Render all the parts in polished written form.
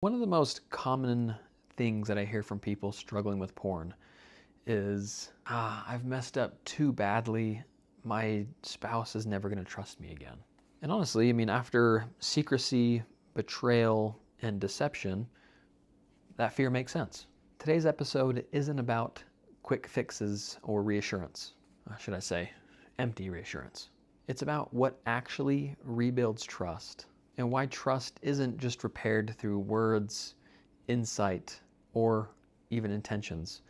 One of the most common things that I hear from people struggling with porn is, I've messed up too badly. My spouse is never going to trust me again. And honestly, after secrecy, betrayal, and deception, that fear makes sense. Today's episode isn't about quick fixes or reassurance. Should I say, empty reassurance. It's about what actually rebuilds trust and why trust isn't just repaired through words, insight, or even intentions,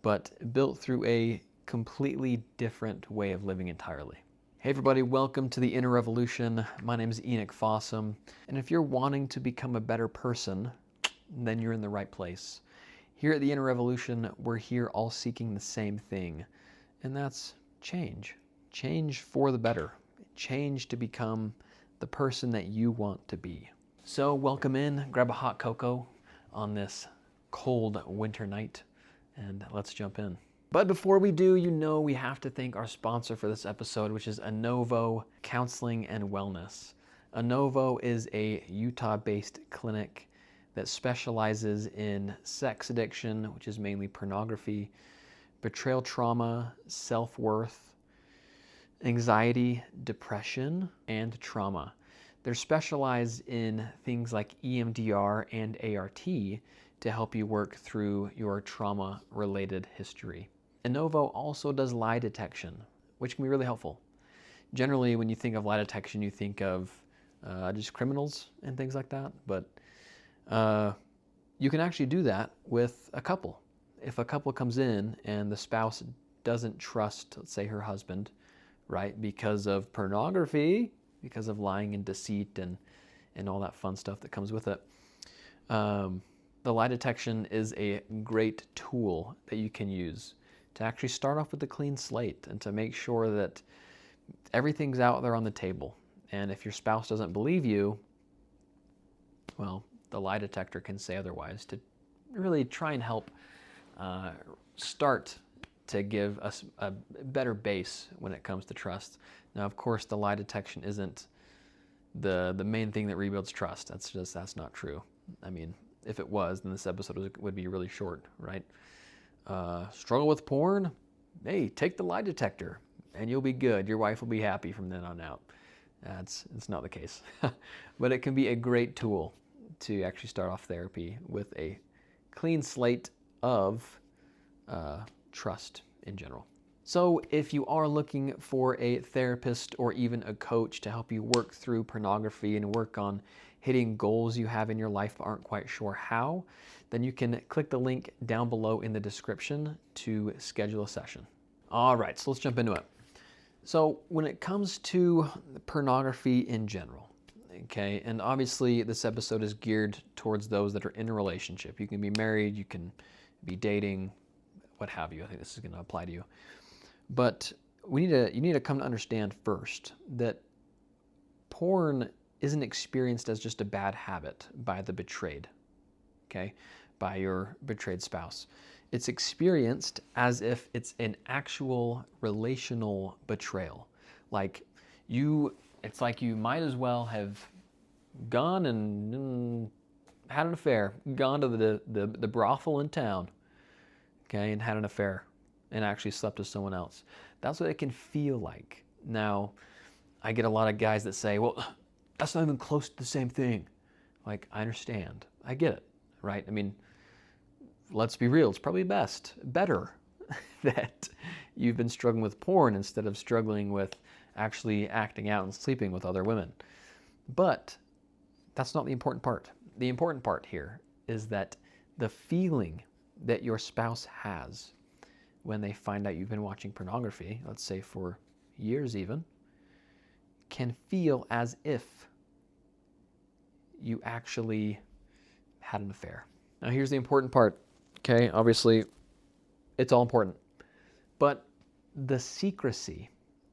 but built through a completely different way of living entirely. Hey everybody, welcome to the Inner Revolution. My name is Enoch Fossum, and if you're wanting to become a better person, then you're in the right place. Here at the Inner Revolution, we're here all seeking the same thing, and that's change. Change for the better. Change to become the person that you want to be. So welcome in, grab a hot cocoa on this cold winter night, and let's jump in. But before we do, we have to thank our sponsor for this episode, which is Anovo Counseling and Wellness. Anovo is a Utah-based clinic that specializes in sex addiction, which is mainly pornography, betrayal trauma, self-worth, anxiety, depression, and trauma. They're specialized in things like EMDR and ART to help you work through your trauma-related history. Anovo also does lie detection, which can be really helpful. Generally, when you think of lie detection, you think of just criminals and things like that, but you can actually do that with a couple. If a couple comes in and the spouse doesn't trust, let's say, her husband, right, because of pornography, because of lying and deceit and all that fun stuff that comes with it, the lie detection is a great tool that you can use to actually start off with a clean slate and to make sure that everything's out there on the table. And if your spouse doesn't believe you, well, the lie detector can say otherwise to really try and help start to give us a better base when it comes to trust. Now, of course, the lie detection isn't the main thing that rebuilds trust. That's not true. If it was, then this episode would be really short, right? Struggle with porn? Hey, take the lie detector and you'll be good. Your wife will be happy from then on out. It's not the case. But it can be a great tool to actually start off therapy with a clean slate of trust in general. So if you are looking for a therapist or even a coach to help you work through pornography and work on hitting goals you have in your life but aren't quite sure how, then you can click the link down below in the description to schedule a session. All right, so let's jump into it. So when it comes to pornography in general, okay, and obviously this episode is geared towards those that are in a relationship. You can be married, you can be dating, what have you. I think this is going to apply to you. But you need to come to understand first that porn isn't experienced as just a bad habit by the betrayed, okay, by your betrayed spouse. It's experienced as if it's an actual relational betrayal. It's like you might as well have gone and had an affair, gone to the brothel in town, okay, and had an affair and actually slept with someone else. That's what it can feel like. Now, I get a lot of guys that say, well, that's not even close to the same thing. Like, I understand. I get it, right? Let's be real. It's probably better that you've been struggling with porn instead of struggling with actually acting out and sleeping with other women. But that's not the important part. The important part here is that the feeling that your spouse has when they find out you've been watching pornography, let's say for years even, can feel as if you actually had an affair. Now here's the important part, okay? Obviously, it's all important. But the secrecy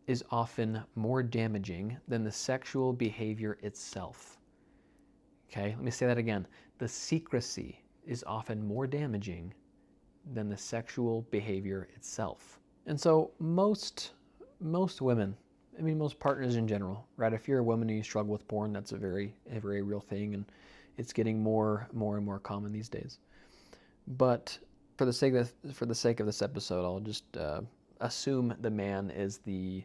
is often more damaging than the sexual behavior itself. Okay, let me say that again. The secrecy is often more damaging than the sexual behavior itself. And so most women, most partners in general, right? If you're a woman and you struggle with porn, that's a very real thing, and It's getting more and more common these days. But for the sake of this episode, I'll just assume the man is the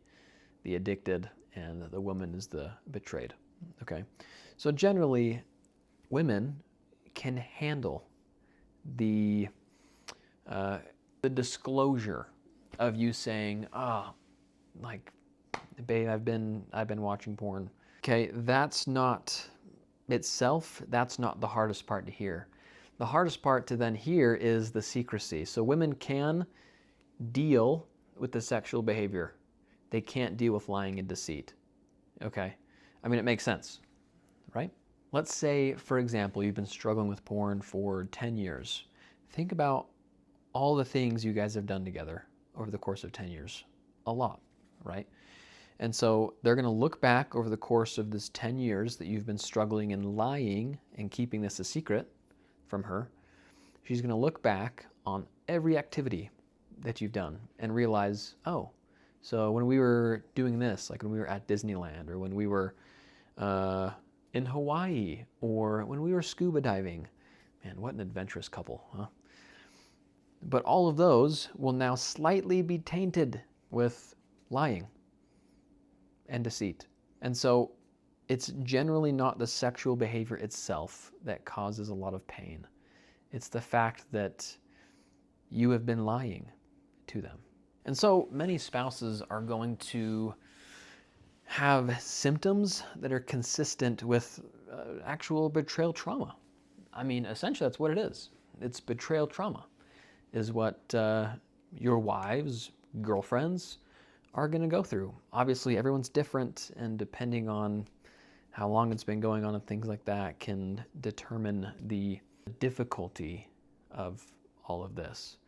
addicted and the woman is the betrayed. Okay, so generally, women can handle the disclosure of you saying, like, babe, I've been watching porn. Okay, that's not the hardest part to hear. The hardest part to then hear is the secrecy. So women can deal with the sexual behavior. They can't deal with lying and deceit. Okay? I mean, it makes sense, right? Let's say, for example, you've been struggling with porn for 10 years. Think about all the things you guys have done together over the course of 10 years. A lot, right? And so they're going to look back over the course of this 10 years that you've been struggling and lying and keeping this a secret from her. She's going to look back on every activity that you've done and realize, oh, so when we were doing this, like when we were at Disneyland, or when we were in Hawaii, or when we were scuba diving, man, what an adventurous couple, huh? But all of those will now slightly be tainted with lying and deceit. And so it's generally not the sexual behavior itself that causes a lot of pain. It's the fact that you have been lying to them. And so many spouses are going to have symptoms that are consistent with actual betrayal trauma. I mean, essentially that's what it is. It's betrayal trauma is what your wives, girlfriends are going to go through. Obviously, everyone's different, and depending on how long it's been going on and things like that can determine the difficulty of all of this.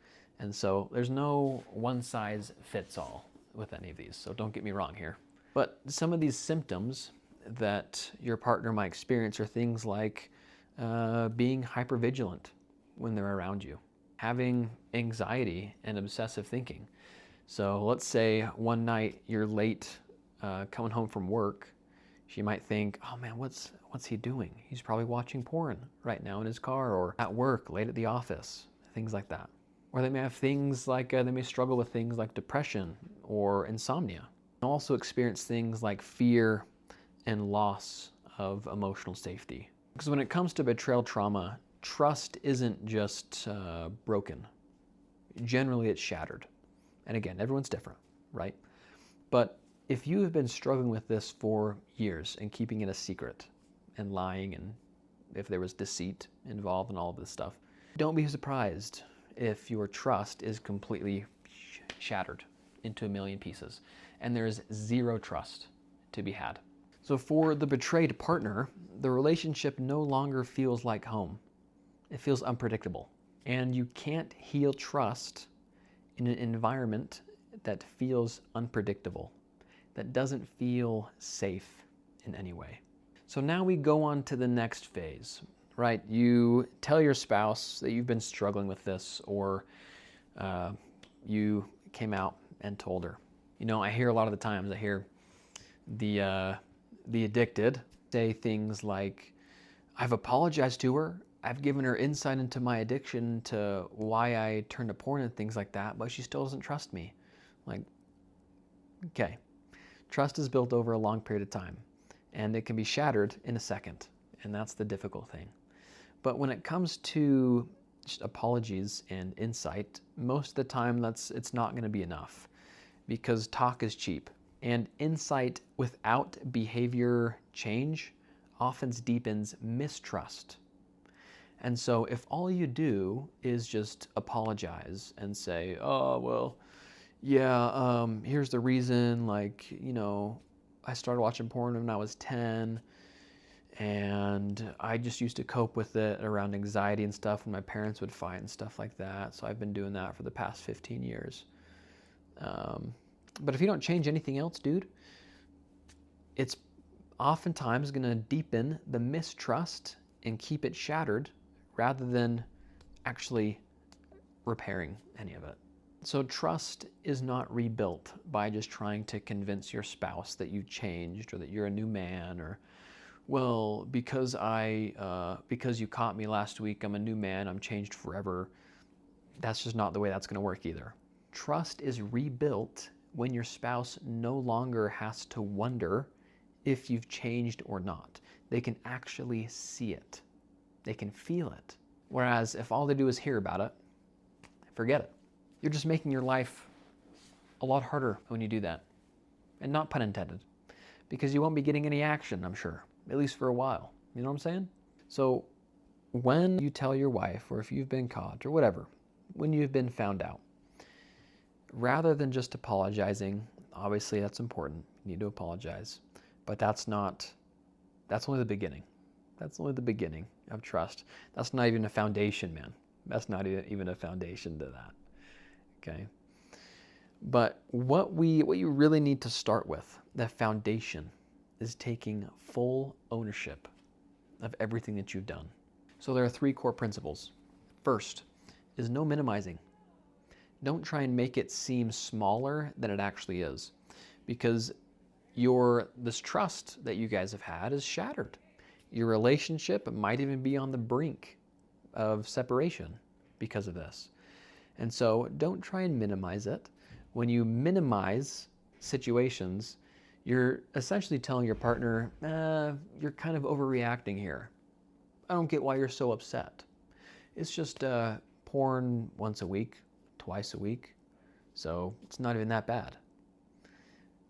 And so there's no one size fits all with any of these, so don't get me wrong here. But some of these symptoms that your partner might experience are things like being hypervigilant when they're around you, having anxiety and obsessive thinking. So let's say one night you're late coming home from work. She might think, oh man, what's he doing? He's probably watching porn right now in his car, or at work, late at the office, things like that. Or they may have things like, they may struggle with things like depression or insomnia. Also experience things like fear and loss of emotional safety. Because when it comes to betrayal trauma, trust isn't just broken. Generally, it's shattered. And again, everyone's different, right? But if you have been struggling with this for years and keeping it a secret and lying, and if there was deceit involved in all of this stuff, don't be surprised if your trust is completely shattered into a million pieces and there is zero trust to be had. So for the betrayed partner, the relationship no longer feels like home. It feels unpredictable. And you can't heal trust in an environment that feels unpredictable, that doesn't feel safe in any way. So now we go on to the next phase, right? You tell your spouse that you've been struggling with this, or you came out and told her. You know, I hear a lot of the times, I hear the addicted say things like, I've apologized to her, I've given her insight into my addiction, to why I turned to porn and things like that, but she still doesn't trust me. Like, okay, trust is built over a long period of time, and it can be shattered in a second, and that's the difficult thing. But when it comes to just apologies and insight, most of the time it's not going to be enough, because talk is cheap, and insight without behavior change often deepens mistrust. And so if all you do is just apologize and say, oh, well, yeah, here's the reason, like, you know, I started watching porn when I was 10, and I just used to cope with it around anxiety and stuff when my parents would fight and stuff like that, so I've been doing that for the past 15 years. But if you don't change anything else, dude, it's oftentimes going to deepen the mistrust and keep it shattered rather than actually repairing any of it. So trust is not rebuilt by just trying to convince your spouse that you changed, or that you're a new man, or well, because you caught me last week, I'm a new man, I'm changed forever. That's just not the way that's going to work either. Trust is rebuilt when your spouse no longer has to wonder if you've changed or not. They can actually see it. They can feel it. Whereas if all they do is hear about it, forget it. You're just making your life a lot harder when you do that. And not pun intended. Because you won't be getting any action, I'm sure. At least for a while. You know what I'm saying? So when you tell your wife, or if you've been caught, or whatever, when you've been found out, rather than just apologizing, obviously that's important. You need to apologize. But that's only the beginning. That's only the beginning of trust. That's not even a foundation, man. That's not even a foundation to that. Okay? But what you really need to start with, the foundation, is taking full ownership of everything that you've done. So there are 3 core principles. First is no minimizing. Don't try and make it seem smaller than it actually is, because this trust that you guys have had is shattered. Your relationship might even be on the brink of separation because of this. And so don't try and minimize it. When you minimize situations, you're essentially telling your partner, you're kind of overreacting here. I don't get why you're so upset. It's just porn once a week, twice a week, so it's not even that bad.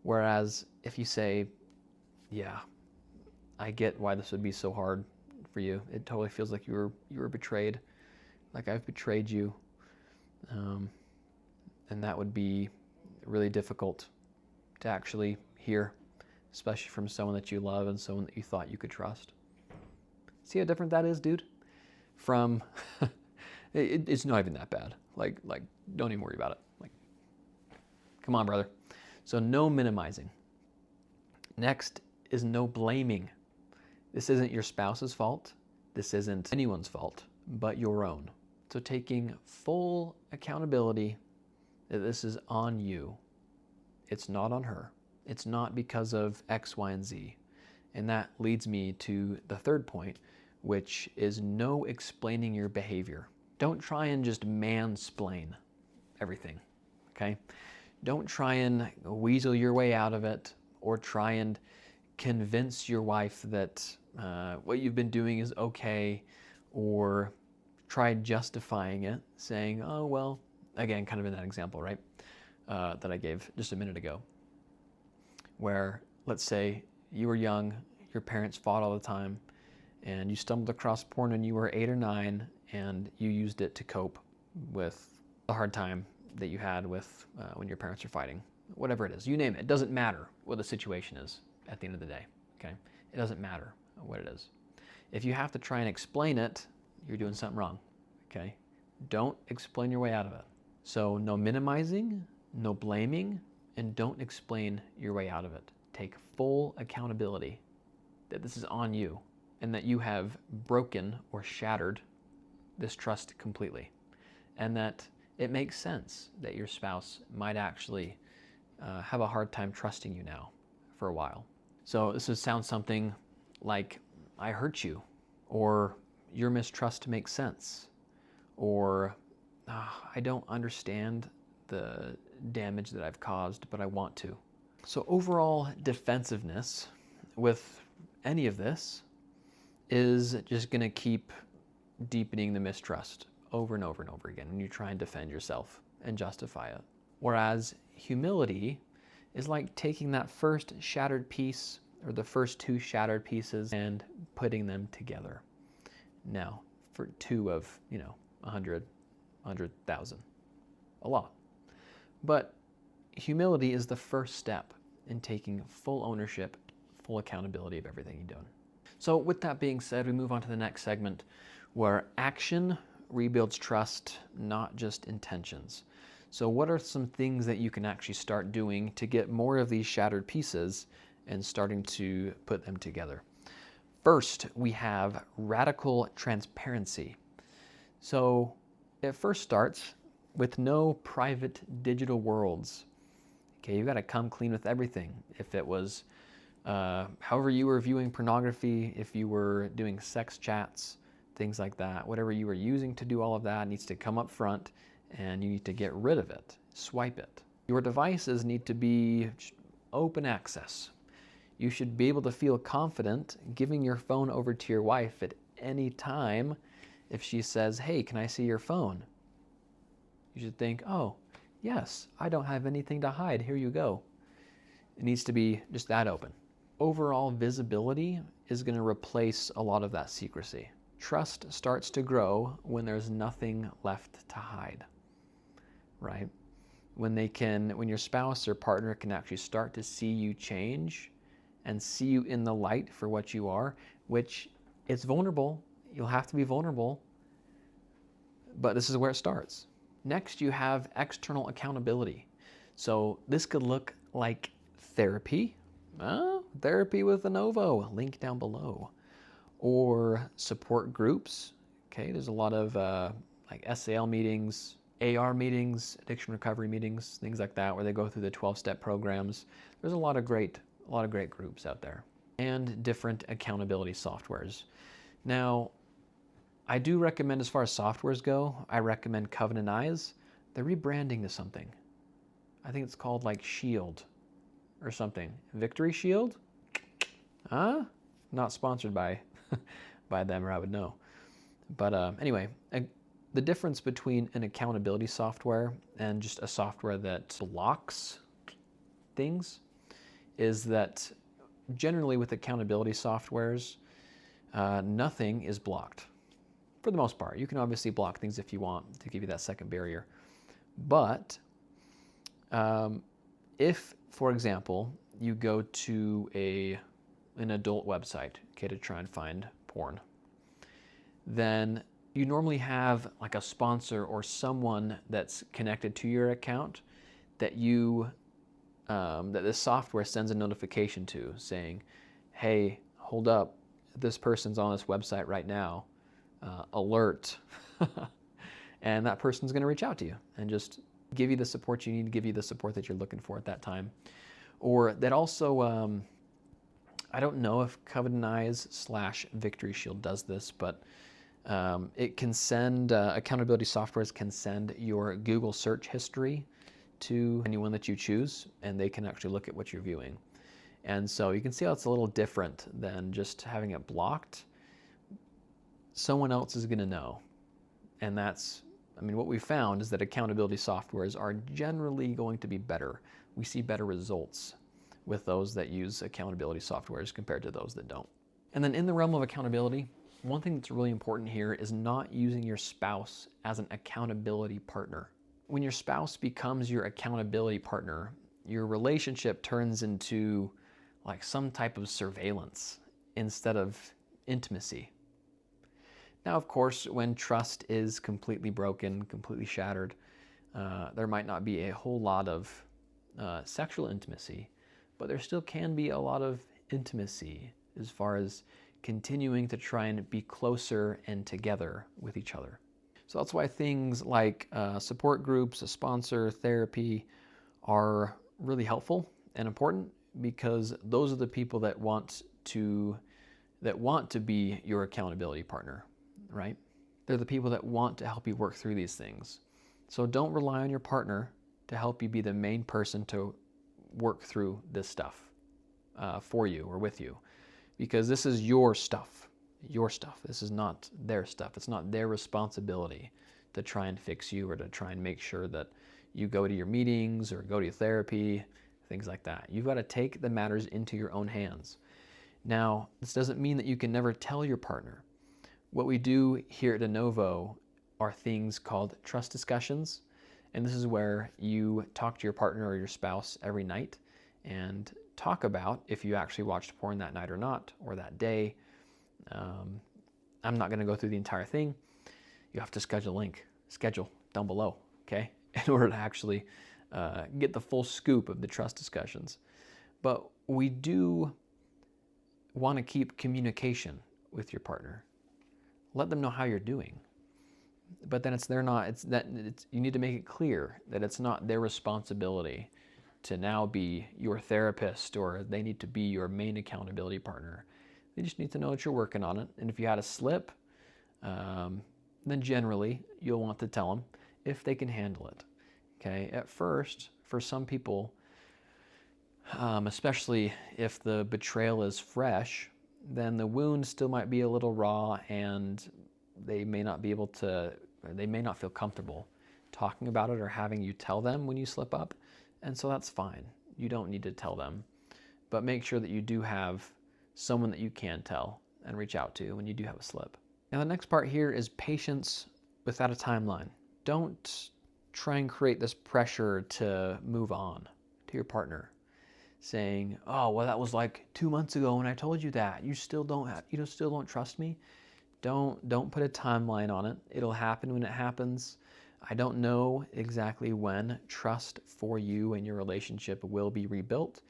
Whereas if you say, yeah, I get why this would be so hard for you. It totally feels like you were betrayed, like I've betrayed you. And that would be really difficult to actually hear, especially from someone that you love and someone that you thought you could trust. See how different that is, dude? From, it's not even that bad. Like, don't even worry about it. Like, come on, brother. So no minimizing. Next is no blaming. This isn't your spouse's fault. This isn't anyone's fault, but your own. So taking full accountability that this is on you. It's not on her. It's not because of X, Y, and Z. And that leads me to the third point, which is no explaining your behavior. Don't try and just mansplain everything, okay? Don't try and weasel your way out of it, or try and convince your wife that what you've been doing is okay, or try justifying it, saying, oh, well, again, kind of in that example, right, that I gave just a minute ago, where let's say you were young, your parents fought all the time, and you stumbled across porn when you were 8 or 9, and you used it to cope with the hard time that you had with when your parents are fighting. Whatever it is, you name it. It doesn't matter what the situation is at the end of the day, okay? It doesn't matter what it is. If you have to try and explain it, you're doing something wrong, okay? Don't explain your way out of it. So no minimizing, no blaming, and don't explain your way out of it. Take full accountability that this is on you and that you have broken or shattered this trust completely, and that it makes sense that your spouse might actually have a hard time trusting you now for a while. So this would sound something like, I hurt you, or your mistrust makes sense, or I don't understand the damage that I've caused, but I want to. So overall defensiveness with any of this is just going to keep deepening the mistrust over and over and over again when you try and defend yourself and justify it. Whereas humility is like taking that first shattered piece, or the first 2 shattered pieces, and putting them together. Now, for 2 of, 100, 100,000, a lot. But humility is the first step in taking full ownership, full accountability of everything you've done. So with that being said, we move on to the next segment, where action rebuilds trust, not just intentions. So what are some things that you can actually start doing to get more of these shattered pieces and starting to put them together? First, we have radical transparency. So it first starts with no private digital worlds. Okay, you've got to come clean with everything. If it was However you were viewing pornography, if you were doing sex chats, things like that, whatever you were using to do all of that needs to come up front, and you need to get rid of it, swipe it. Your devices need to be open access. You should be able to feel confident giving your phone over to your wife at any time. If she says, hey, can I see your phone? You should think, oh, yes, I don't have anything to hide. Here you go. It needs to be just that open. Overall visibility is going to replace a lot of that secrecy. Trust starts to grow when there's nothing left to hide, right? When your spouse or partner can actually start to see you change and see you in the light for what you are, which it's vulnerable. You'll have to be vulnerable, but this is where it starts. Next, you have external accountability. So this could look like therapy, therapy with Lenovo, link down below, or support groups. Okay, there's a lot of like SAL meetings, AR meetings, addiction recovery meetings, things like that, where they go through the 12-step programs. There's a lot of great groups out there, and different accountability softwares. Now, I do recommend, as far as softwares go, I recommend Covenant Eyes. They're rebranding to something. I think it's called like Shield or something. Victory Shield? Not sponsored by by them, or I would know. But anyway, the difference between an accountability software and just a software that blocks things is that generally with accountability softwares, nothing is blocked. For the most part, you can obviously block things if you want to give you that second barrier. But if, for example, you go to an adult website, okay, to try and find porn, then you normally have like a sponsor or someone that's connected to your account that that the software sends a notification to, saying, hey, hold up, this person's on this website right now, alert. And that person's going to reach out to you and just give you the support you need, give you the support that you're looking for at that time. Or that also, I don't know if Covenant Eyes / Victory Shield does this, but it can send, accountability softwares can send your Google search history to anyone that you choose, and they can actually look at what you're viewing. And so you can see how it's a little different than just having it blocked. Someone else is going to know. And what we found is that accountability softwares are generally going to be better. We see better results with those that use accountability softwares compared to those that don't. And then in the realm of accountability, one thing that's really important here is not using your spouse as an accountability partner. When your spouse becomes your accountability partner, your relationship turns into like some type of surveillance instead of intimacy. Now, of course, when trust is completely broken, completely shattered, there might not be a whole lot of sexual intimacy, but there still can be a lot of intimacy as far as continuing to try and be closer and together with each other. So that's why things like support groups, a sponsor, therapy are really helpful and important, because those are the people that want to be your accountability partner, right? They're the people that want to help you work through these things. So don't rely on your partner to help you be the main person to work through this stuff for you or with you, because this is your stuff. Your stuff. This is not their stuff. It's not their responsibility to try and fix you or to try and make sure that you go to your meetings or go to your therapy, things like that. You've got to take the matters into your own hands. Now, this doesn't mean that you can never tell your partner. What we do here at Lenovo are things called trust discussions, and this is where you talk to your partner or your spouse every night and talk about if you actually watched porn that night or not, or that day. I'm not going to go through the entire thing. You have to schedule down below, okay, in order to actually get the full scoop of the trust discussions. But we do want to keep communication with your partner. Let them know how you're doing. But then you need to make it clear that it's not their responsibility to now be your therapist, or they need to be your main accountability partner. They just need to know that you're working on it. And if you had a slip, then generally you'll want to tell them if they can handle it. Okay, at first, for some people, especially if the betrayal is fresh, then the wound still might be a little raw, and they may not feel comfortable talking about it or having you tell them when you slip up. And so that's fine. You don't need to tell them, but make sure that you do have someone that you can tell and reach out to when you do have a slip. Now, the next part here is patience without a timeline. Don't try and create this pressure to move on to your partner, saying, "Oh, well, that was like 2 months ago when I told you that. You still don't trust me." Don't put a timeline on it. It'll happen when it happens. I don't know exactly when trust for you and your relationship will be rebuilt,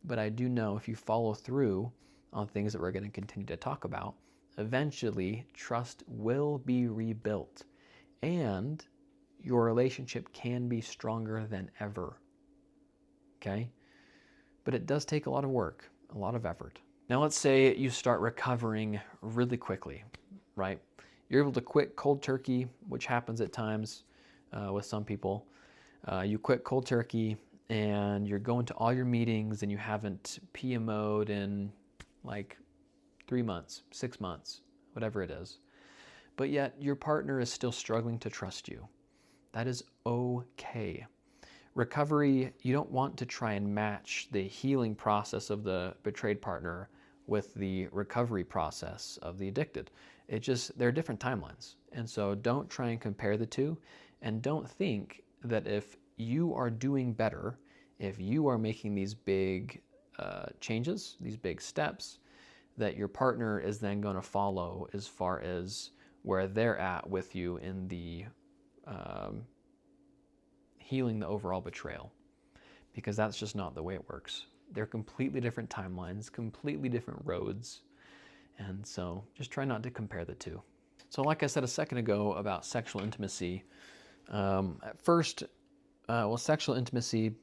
but I do know if you follow through on things that we're going to continue to talk about, eventually trust will be rebuilt, and your relationship can be stronger than ever. Okay? But it does take a lot of work, a lot of effort. Now let's say you start recovering really quickly, right? You're able to quit cold turkey, which happens at times with some people. You quit cold turkey and you're going to all your meetings and you haven't PMO'd in like 3 months, 6 months, whatever it is. But yet your partner is still struggling to trust you. That is okay. Recovery, you don't want to try and match the healing process of the betrayed partner with the recovery process of the addicted. There are different timelines. And so don't try and compare the two, and don't think that if you are doing better, if you are making these big changes, these big steps, that your partner is then going to follow as far as where they're at with you in the healing the overall betrayal, because that's just not the way it works. They're completely different timelines, completely different roads, and so just try not to compare the two. So like I said a second ago about sexual intimacy, at first, sexual intimacy,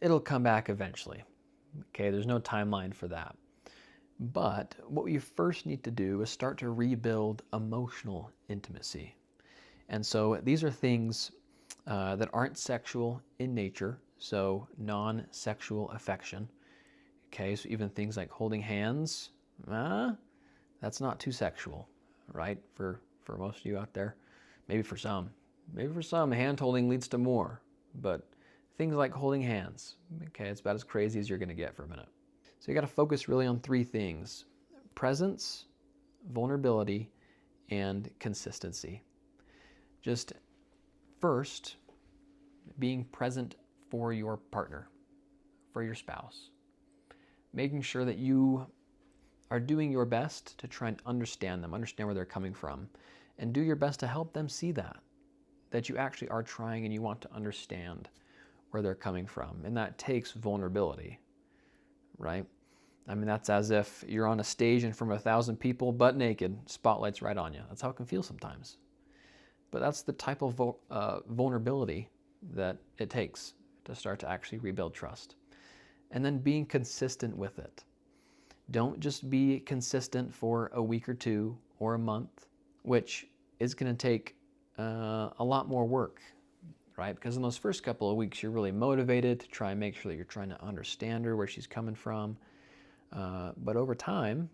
it'll come back eventually. Okay, there's no timeline for that. But what you first need to do is start to rebuild emotional intimacy. And so these are things that aren't sexual in nature, so non-sexual affection. Okay, so even things like holding hands, that's not too sexual, right? For most of you out there, maybe for some, hand holding leads to more. But things like holding hands, okay, it's about as crazy as you're going to get for a minute. So you got to focus really on 3 things: presence, vulnerability, and consistency. Just first, being present for your partner, for your spouse. Making sure that you are doing your best to try and understand them, understand where they're coming from, and do your best to help them see that you actually are trying and you want to understand where they're coming from. And that takes vulnerability, right? I mean, that's as if you're on a stage and from 1,000 people, butt naked, spotlight's right on you. That's how it can feel sometimes. But that's the type of vulnerability that it takes to start to actually rebuild trust. And then being consistent with it. Don't just be consistent for a week or 2 or a month, which is going to take a lot more work, right? Because in those first couple of weeks, you're really motivated to try and make sure that you're trying to understand her, where she's coming from. But over time,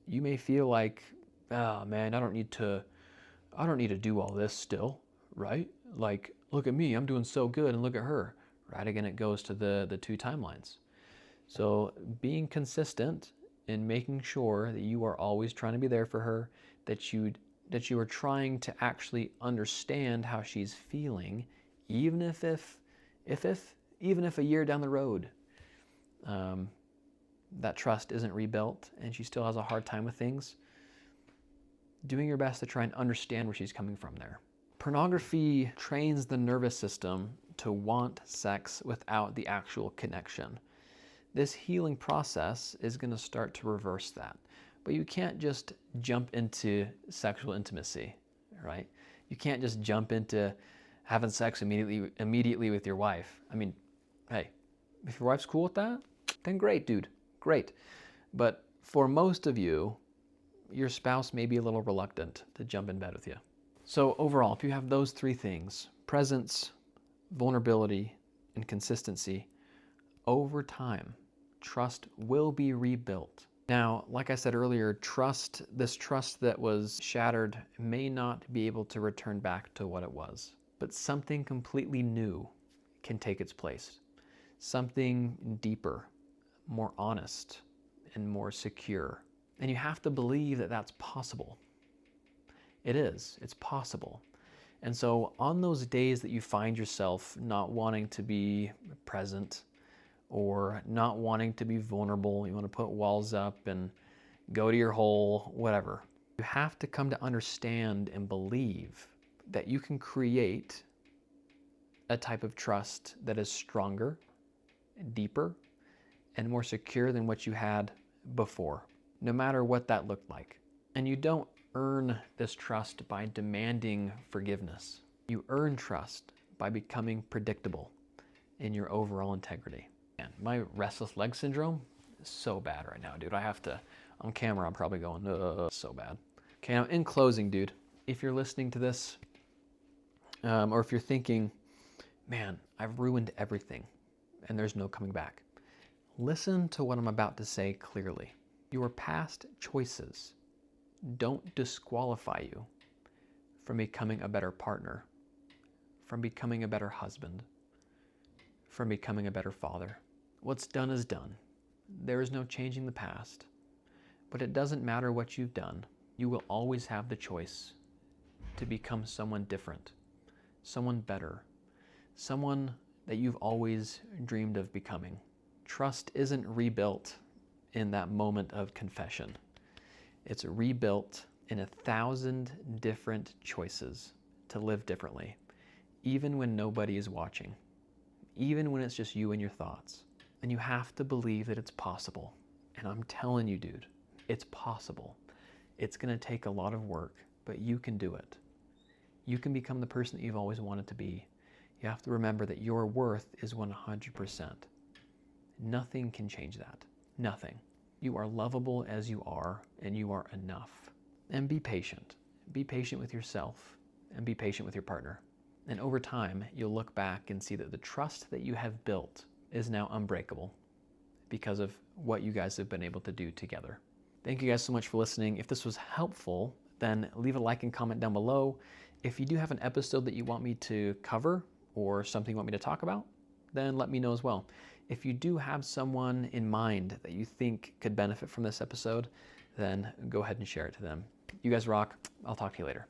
you may feel like, oh man, I don't need to do all this still, right? Like, look at me, I'm doing so good, and look at her, right? Again, it goes to the 2 timelines. So being consistent in making sure that you are always trying to be there for her, that you are trying to actually understand how she's feeling, even if a year down the road, that trust isn't rebuilt and she still has a hard time with things, doing your best to try and understand where she's coming from there. Pornography trains the nervous system to want sex without the actual connection. This healing process is going to start to reverse that. But you can't just jump into sexual intimacy, right? You can't just jump into having sex immediately with your wife. I mean, Hey, if your wife's cool with that, then great, dude, great. But for most of you, your spouse may be a little reluctant to jump in bed with you. So overall, if you have those three things, presence, vulnerability, and consistency, over time, trust will be rebuilt. Now, like I said earlier, this trust that was shattered may not be able to return back to what it was, but something completely new can take its place. Something deeper, more honest, and more secure. And you have to believe that that's possible. It is. It's possible. And so on those days that you find yourself not wanting to be present or not wanting to be vulnerable, you want to put walls up and go to your hole, whatever, you have to come to understand and believe that you can create a type of trust that is stronger, deeper, and more secure than what you had before, no matter what that looked like. And you don't earn this trust by demanding forgiveness. You earn trust by becoming predictable in your overall integrity. Man, my restless leg syndrome is so bad right now, dude. I have to, on camera, I'm probably going, so bad. Okay, now in closing, dude, if you're listening to this, or if you're thinking, man, I've ruined everything and there's no coming back, listen to what I'm about to say clearly. Your past choices don't disqualify you from becoming a better partner, from becoming a better husband, from becoming a better father. What's done is done. There is no changing the past. But it doesn't matter what you've done. You will always have the choice to become someone different, someone better, someone that you've always dreamed of becoming. Trust isn't rebuilt in that moment of confession. It's rebuilt in 1,000 different choices to live differently, even when nobody is watching, even when it's just you and your thoughts. And you have to believe that it's possible. And I'm telling you, dude, it's possible. It's going to take a lot of work, but you can do it. You can become the person that you've always wanted to be. You have to remember that your worth is 100%. Nothing can change that. Nothing. You are lovable as you are, and you are enough. And be patient. Be patient with yourself, and be patient with your partner. And over time, you'll look back and see that the trust that you have built is now unbreakable because of what you guys have been able to do together. Thank you guys so much for listening. If this was helpful, then leave a like and comment down below. If you do have an episode that you want me to cover or something you want me to talk about, then let me know as well. If you do have someone in mind that you think could benefit from this episode, then go ahead and share it to them. You guys rock. I'll talk to you later.